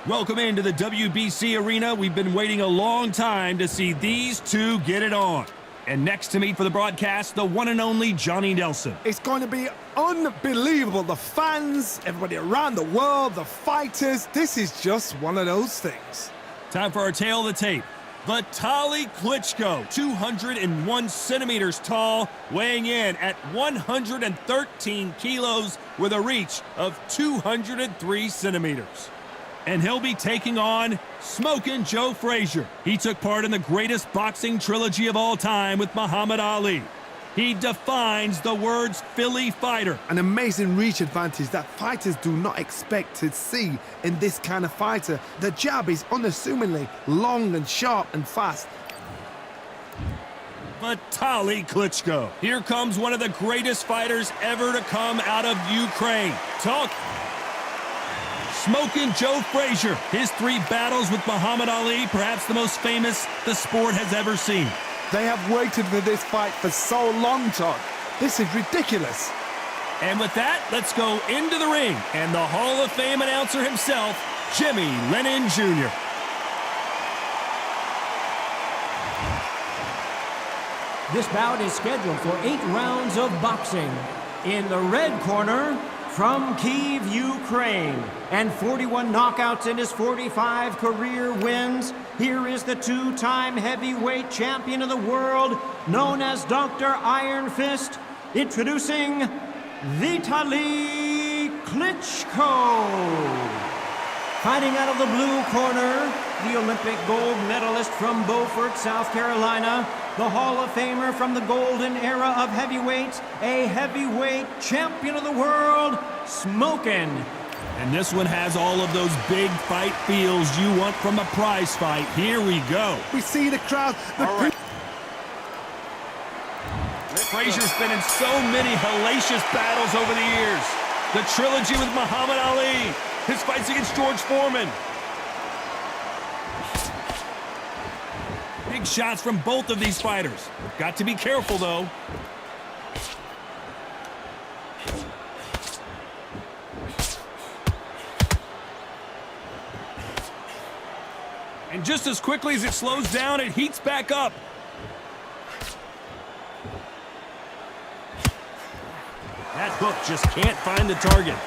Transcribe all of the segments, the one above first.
Welcome into the WBC arena. We've been waiting a long time to see these two get it on. And next to me for the broadcast, the one and only Johnny Nelson. It's going to be unbelievable. The fans, everybody around the world, the fighters. This is just one of those things. Time for our tail of the tape. Vitaly Klitschko, 201 centimeters tall, weighing in at 113 kilos with a reach of 203 centimeters. And he'll be taking on Smokin' Joe Frazier. He took part in the greatest boxing trilogy of all time with Muhammad Ali. He defines the words Philly fighter. An amazing reach advantage that fighters do not expect to see in this kind of fighter. The jab is unassumingly long and sharp and fast. Vitaly Klitschko. Here comes one of the greatest fighters ever to come out of Ukraine. Smokin' Joe Frazier. His 3 battles with Muhammad Ali, perhaps the most famous the sport has ever seen. They have waited for this fight for so long, Todd. This is ridiculous. And with that, let's go into the ring. And the Hall of Fame announcer himself, Jimmy Lennon Jr. This bout is scheduled for 8 rounds of boxing. In the red corner, from Kyiv, Ukraine, and 41 knockouts in his 45 career wins, here is the 2-time heavyweight champion of the world, known as Dr. Ironfist, introducing Vitaly Klitschko. Fighting out of the blue corner, the Olympic gold medalist from Beaufort, South Carolina, the Hall of Famer from the golden era of heavyweights, a heavyweight champion of the world, Smokin. And this one has all of those big fight feels you want from a prize fight. Here we go. We see the crowd. Frazier's been in so many hellacious battles over the years. The trilogy with Muhammad Ali, his fights against George Foreman. Big shots from both of these fighters. Got to be careful, though. And just as quickly as it slows down, it heats back up. That hook just can't find the target.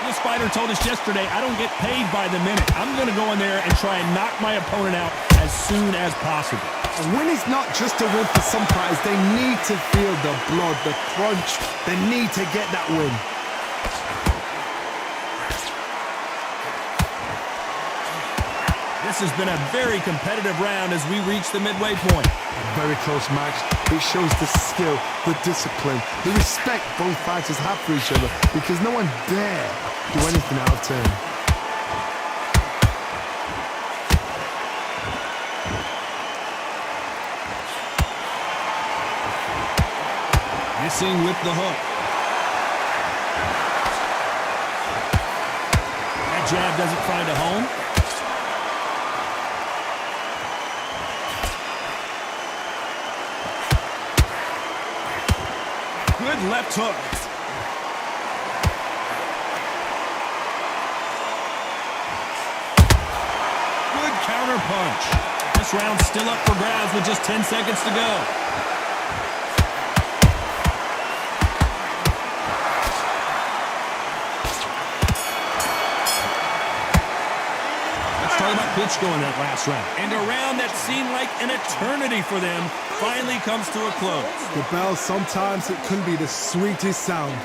This fighter told us yesterday, I don't get paid by the minute. I'm going to go in there and try and knock my opponent out as soon as possible. A win is not just a win for some fighters. They need to feel the blood, the crunch. They need to get that win. This has been a very competitive round as we reach the midway point. A very close match. It shows the skill, the discipline, the respect both fighters have for each other, because no one dare do anything out of turn. Missing with the hook. That jab doesn't find a home. Good left hook. Good counter punch. This round's still up for grabs with just 10 seconds to go. Let's talk about Klitschko in that last round. And a round that seemed like an eternity for them finally comes to a close. The bell, sometimes it can be the sweetest sound.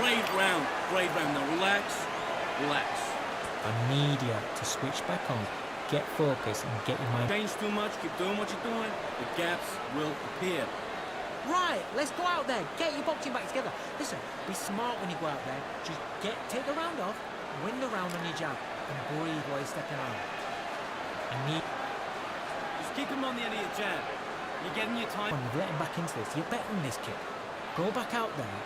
Great round. Now relax. I need you to switch back on, get focused, and get your mind. Change too much, keep doing what you're doing, the gaps will appear. Right, let's go out there, get your boxing back together. Listen, be smart when you go out there. Just take the round off, win the round on your jab, and breathe while you're stepping out. Just keep him on the end of your jab. You're getting your time. You've let him back into this. You're better than this kid. Go back out there.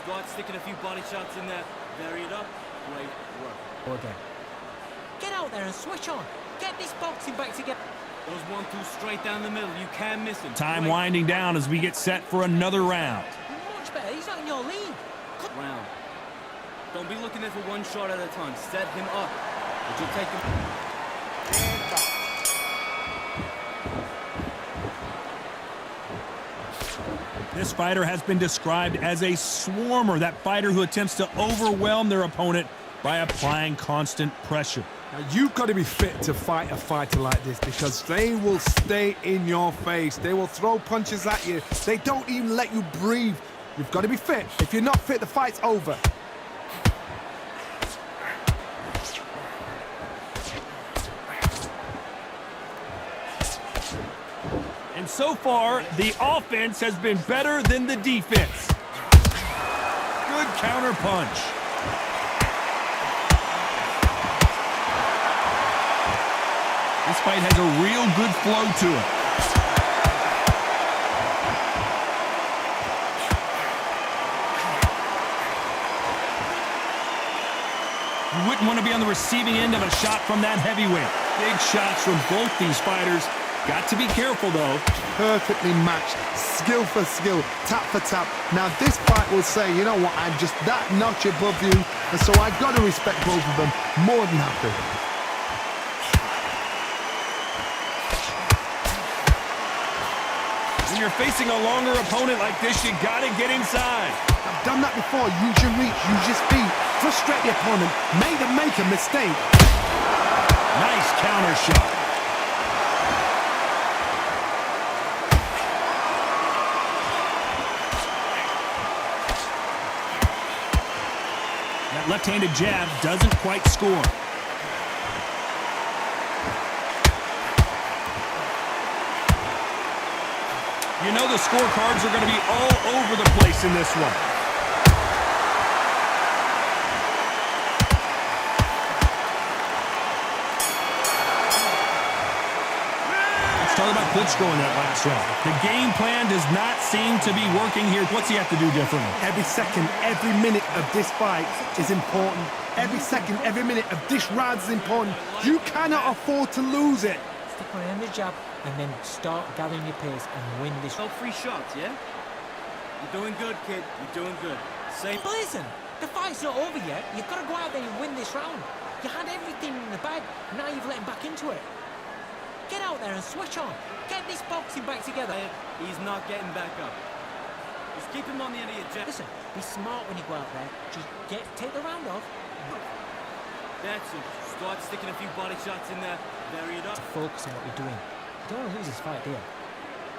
Start sticking a few body shots in there. Vary it up. Great work. Go again. Get out there and switch on. Get this boxing back together. Those 1-2 straight down the middle. You can't miss him. Time winding down as we get set for another round. Much better. He's not in your league. Round. Don't be looking there for one shot at a time. Set him up. But you'll take him. This fighter has been described as a swarmer, that fighter who attempts to overwhelm their opponent by applying constant pressure. Now, you've got to be fit to fight a fighter like this because they will stay in your face. They will throw punches at you. They don't even let you breathe. You've got to be fit. If you're not fit, the fight's over. And so far, the offense has been better than the defense. Good counter punch. This fight has a real good flow to it. You wouldn't want to be on the receiving end of a shot from that heavyweight. Big shots from both these fighters. Got to be careful, though. Perfectly matched, skill for skill, tap for tap. Now, this fight will say, you know what, I'm just that notch above you, and so I've got to respect both of them more than happy. When you're facing a longer opponent like this, you got to get inside. I've done that before. Use your reach, use your speed, frustrate the opponent, make them make a mistake. Nice counter shot. That left-handed jab doesn't quite score. You know the scorecards are going to be all over the place in this one. Let's talk about Klitschko in that last round. The game plan does not seem to be working here. What's he have to do differently? Every second, every minute of this fight is important. Every second, every minute of this round is important. You cannot afford to lose it. Stick on the jab and then start gathering your pace and win this. No free shots, yeah? You're doing good, kid. You're doing good. Same. But listen, the fight's not over yet. You've got to go out there and win this round. You had everything in the bag. Now you've let him back into it. Get out there and switch on. Get this boxing back together. He's not getting back up. Just keep him on the end of your jab. Listen, be smart when you go out there. Just take the round off. That's it. Start sticking a few body shots in there. Vary it up. Focus on what you're doing. You don't want to lose this fight, do you?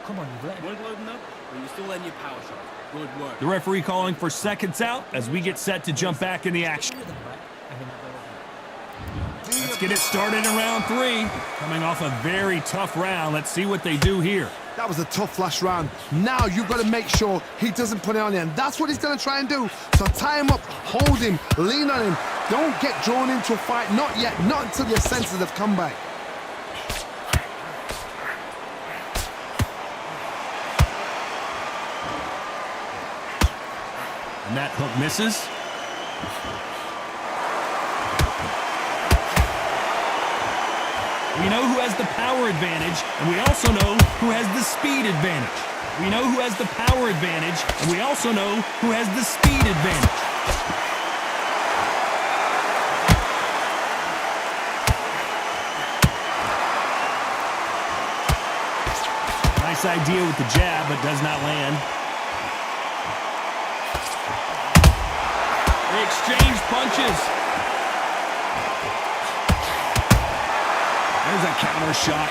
Come on, you've let him. Weren't loading up, but you're still letting your power shot. Good work. The referee calling for seconds out as we get set to jump back in the action. Let's get it started in round 3. Coming off a very tough round. Let's see what they do here. That was a tough last round. Now you've got to make sure he doesn't put it on you, and that's what he's going to try and do. So tie him up, hold him, lean on him. Don't get drawn into a fight. Not yet. Not until your senses have come back. And that hook misses. We know who has the power advantage, and we also know who has the speed advantage. We know who has the power advantage, and we also know who has the speed advantage. Nice idea with the jab, but does not land. They exchange punches. There's a counter shot.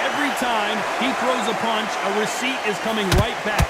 Every time he throws a punch, a receipt is coming right back.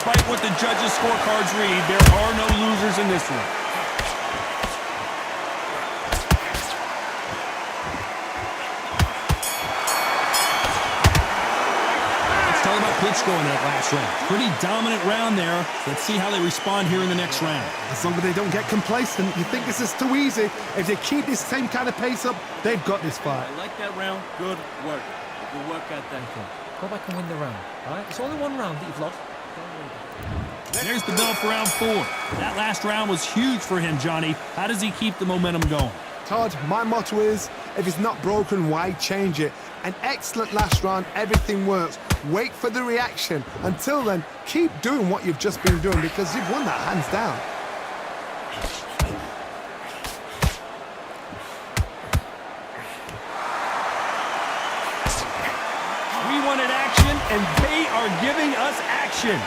Despite what the judges' scorecards read, there are no losers in this one. Talk about Klitschko in that last round. Pretty dominant round there. Let's see how they respond here in the next round. As long as they don't get complacent, you think this is too easy. If they keep this same kind of pace up, they've got this fight. I like that round. Good work. Good work at that. Go back and win the round. All right? It's only one round that you've lost. There's the bell for round 4. That last round was huge for him, Johnny. How does he keep the momentum going? Todd, my motto is, if it's not broken, why change it? An excellent last round, everything works. Wait for the reaction. Until then, keep doing what you've just been doing because you've won that hands down. We wanted action, and they are giving us action.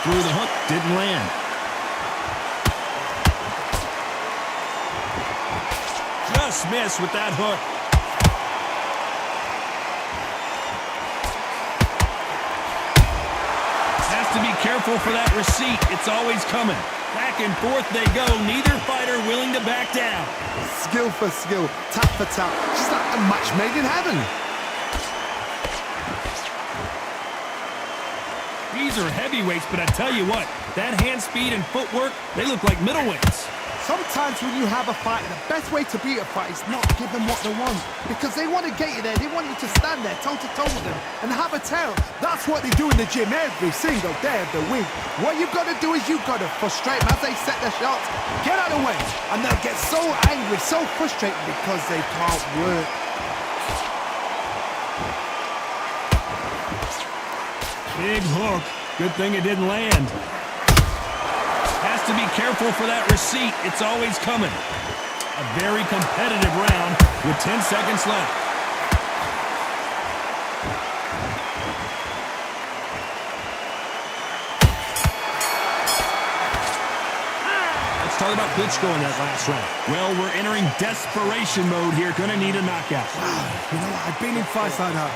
Through the hook, didn't land. Just missed with that hook. Has to be careful for that receipt. It's always coming. Back and forth they go. Neither fighter willing to back down. Skill for skill, tap for tap. Just like a match made in heaven. These are heavyweights, but I tell you what, that hand speed and footwork, they look like middleweights. Sometimes when you have a fight, the best way to beat a fight is not give them what they want. Because they want to get you there, they want you to stand there toe-to-toe with them and have a tail. That's what they do in the gym every single day of the week. What you've got to do is you've got to frustrate them as they set their shots. Get out of the way, and they'll get so angry, so frustrated because they can't work. Big hook. Good thing it didn't land. Has to be careful for that receipt. It's always coming. A very competitive round with 10 seconds left. Let's talk about Klitschko in that last round. Well, we're entering desperation mode here. Gonna need a knockout. You know what? I've been in fights like that.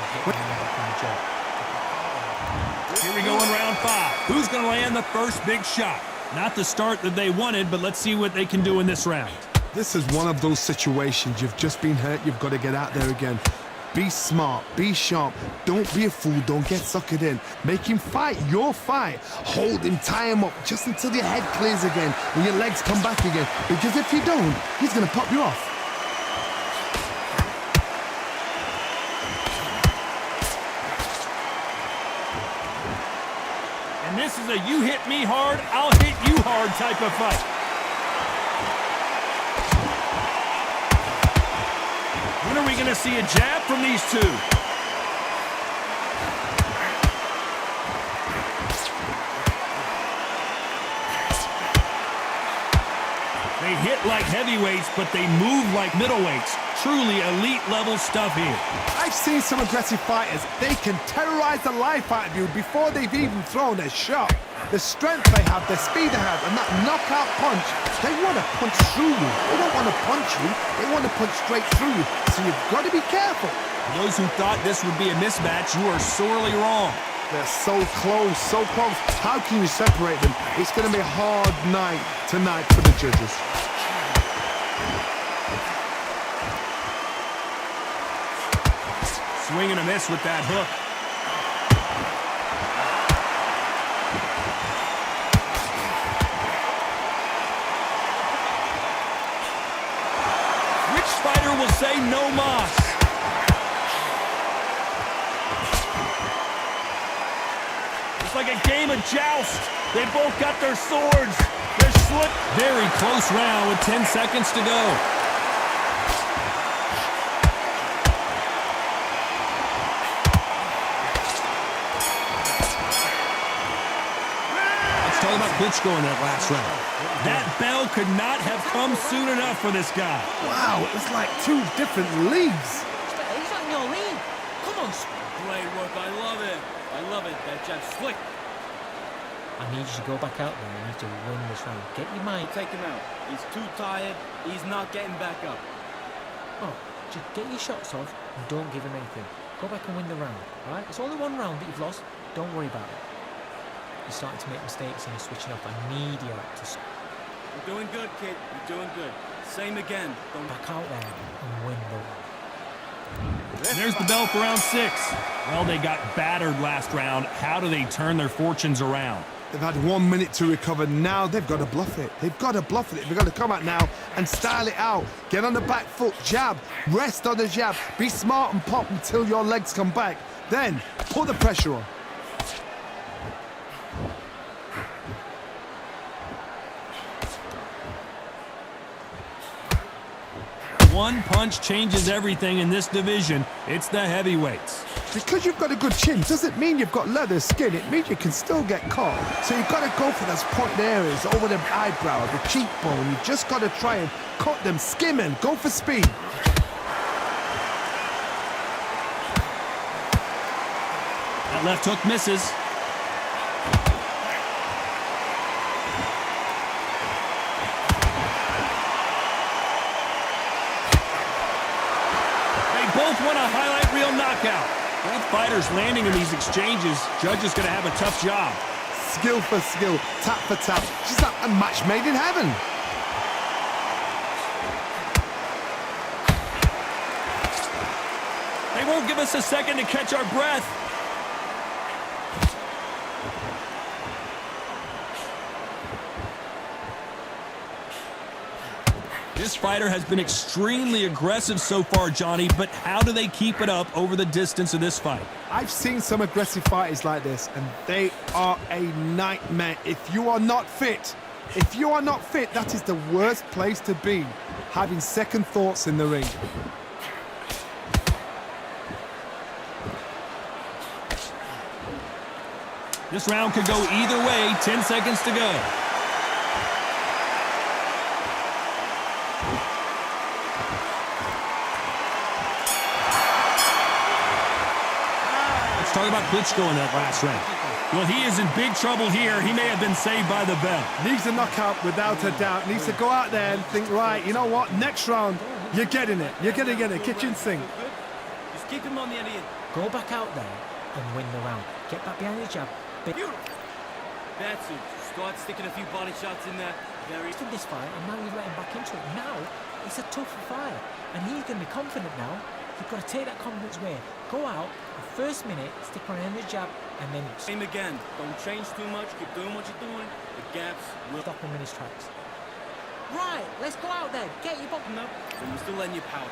Here we go in round 5. Who's going to land the first big shot? Not the start that they wanted, but let's see what they can do in this round. This is one of those situations. You've just been hurt. You've got to get out there again. Be smart. Be sharp. Don't be a fool. Don't get suckered in. Make him fight your fight. Hold him. Tie him up just until your head clears again and your legs come back again. Because if you don't, he's going to pop you off. This is a you hit me hard, I'll hit you hard type of fight. When are we going to see a jab from these two? They hit like heavyweights, but they move like middleweights. Truly elite level stuff here. I've seen some aggressive fighters. They can terrorize the life out of you before they've even thrown a shot. The strength they have, the speed they have, and that knockout punch, they want to punch through you. They don't want to punch you. They want to punch straight through you. So you've got to be careful. For those who thought this would be a mismatch, you are sorely wrong. They're so close, so close. How can you separate them? It's going to be a hard night tonight for the judges. Swing and a miss with that hook. Which fighter will say no mas? It's like a game of joust. They both got their swords. They're slick. Very close round with 10 seconds to go. Talk about Klitschko in that last round. That bell could not have come soon enough for this guy. Wow, it's like two different leagues. He's not in your league. Come on. Great work. I love it. I love it. That jab slick. I need you to go back out there. I need to win this round. Get your mind. Take him out. He's too tired. He's not getting back up. Oh, just get your shots off and don't give him anything. Go back and win the round, all right? It's only one round that you've lost. Don't worry about it. You're starting to make mistakes and you're switching off. I need you to... You're doing good, kid. You're doing good. Same again. Don't back out there and win the round. And there's the bell for round 6. Well, they got battered last round. How do they turn their fortunes around? They've had 1 minute to recover. Now they've got to bluff it. They've got to bluff it. They've got to come out now and style it out. Get on the back foot, jab, rest on the jab. Be smart and pop until your legs come back. Then put the pressure on. One punch changes everything in this division. It's the heavyweights. Because you've got a good chin doesn't mean you've got leather skin. It means you can still get caught. So you've got to go for those point areas over the eyebrow, the cheekbone. You just got to try and cut them, skim and go for speed. That left hook misses. Both want a highlight reel knockout. Both fighters landing in these exchanges. Judge is going to have a tough job. Skill for skill, tap for tap. Just like a match made in heaven. They won't give us a second to catch our breath. This fighter has been extremely aggressive so far, Johnny, but how do they keep it up over the distance of this fight? I've seen some aggressive fighters like this, and they are a nightmare. If you are not fit, that is the worst place to be, having second thoughts in the ring. This round could go either way. 10 seconds to go. Talk about Klitschko in that last round. Well, he is in big trouble here. He may have been saved by the bell. Needs a knockout without a doubt. Needs to go out there and think, right, you know what? Next round, you're getting it. You're going to get it. Kitchen sink. Just keep him on the end of your... Go back out there and win the round. Get back behind the jab. Beautiful. That's it. Start sticking a few body shots in there. Very... In this fight, and now you've let him back into it. Now, it's a tougher fight. And he's going to be confident now. You've got to take that confidence away. Go out, the first minute, stick around the jab, and then... Same again. Don't change too much. Keep doing what you're doing. The gaps will... Stop him in his tracks. Right, let's go out there. Get your bottom up. And we're still letting you pout.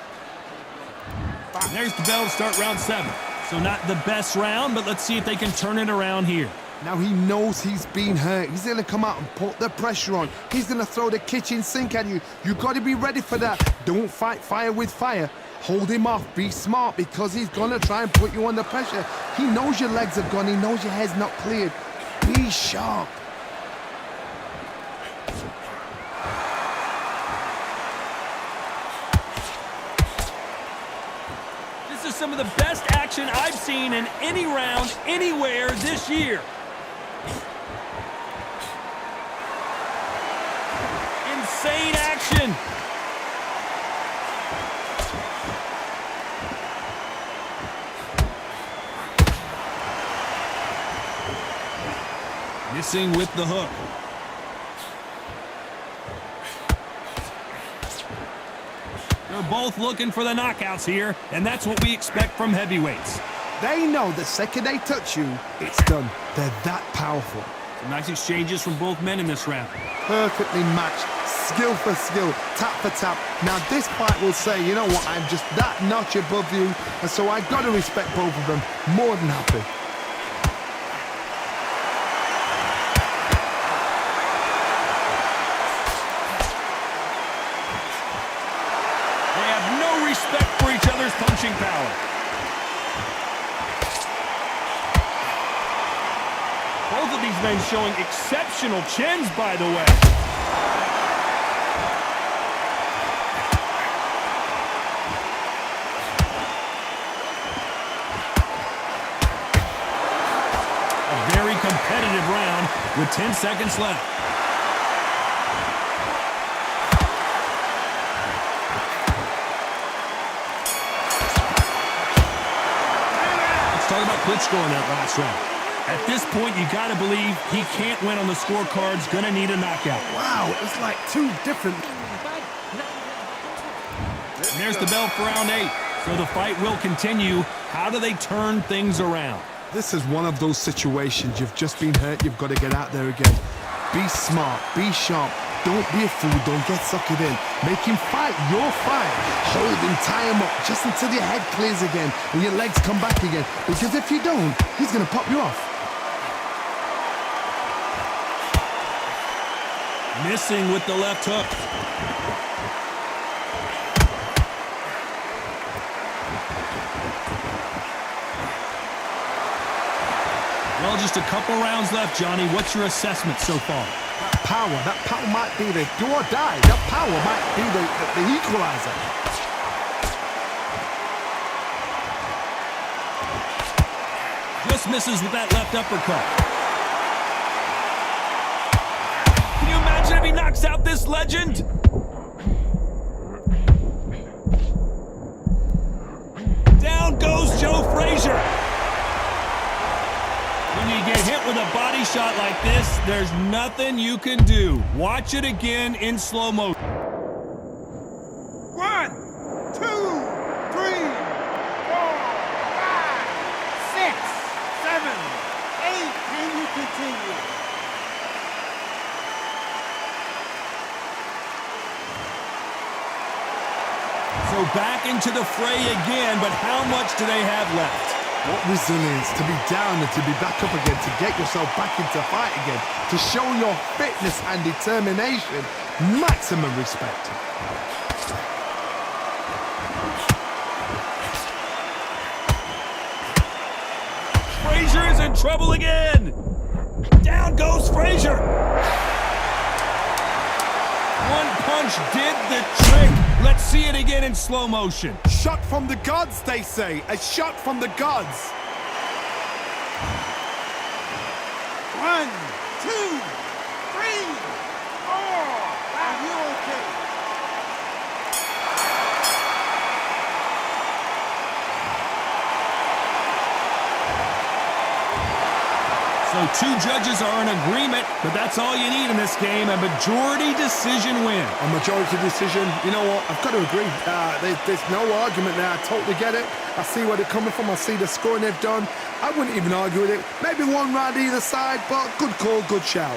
And there's the bell to start round 7. So not the best round, but let's see if they can turn it around here. Now he knows he's been hurt. He's going to come out and put the pressure on. He's going to throw the kitchen sink at you. You've got to be ready for that. Don't fight fire with fire. Hold him off. Be smart because he's going to try and put you under pressure. He knows your legs have gone. He knows your head's not cleared. Be sharp. This is some of the best action I've seen in any round, anywhere this year. Insane action. Missing with the hook. They're both looking for the knockouts here, and that's what we expect from heavyweights. They know the second they touch you, it's done. They're that powerful. Some nice exchanges from both men in this round. Perfectly matched. Skill for skill, tap for tap. Now this fight will say, you know what, I'm just that notch above you, and so I've got to respect both of them. More than happy. Respect for each other's punching power. Both of these men showing exceptional chins, by the way. A very competitive round. with 10 seconds left. Let's talk about Klitschko in that last round. At this point, you got to believe he can't win on the scorecards. Going to need a knockout. Wow, it's like two different... And there's the bell for round 8. So the fight will continue. How do they turn things around? This is one of those situations. You've just been hurt. You've got to get out there again. Be smart. Be sharp. Don't be a fool. Don't get suckered in. Make him fight your fight. Hold him, tie him up just until your head clears again and your legs come back again. Because if you don't, he's going to pop you off. Missing with the left hook. Well, just a couple rounds left, Johnny. What's your assessment so far? That power might be the do or die. That power might be the equalizer. Just misses with that left uppercut. Can you imagine if he knocks out this legend? Down goes Joe Frazier. When you get hit with a body shot like this, there's nothing you can do. Watch it again in slow motion. 1, 2, 3, 4, 5, 6, 7, 8. Can you continue? So back into the fray again, but how much do they have left? What resilience to be down and to be back up again, to get yourself back into fight again, to show your fitness and determination. Maximum respect. Frazier is in trouble again. Down goes Frazier. One punch did the trick. Let's see it again in slow motion. Shot from the gods, they say. A shot from the gods. 1, 2, 3, 4. Are you okay? So two judges are in agreement, but that's all you need in this game, a majority decision win. A majority decision, you know what, I've got to agree. There's no argument there, I totally get it. I see where they're coming from, I see the scoring they've done. I wouldn't even argue with it. Maybe one round either side, but good call, good shout.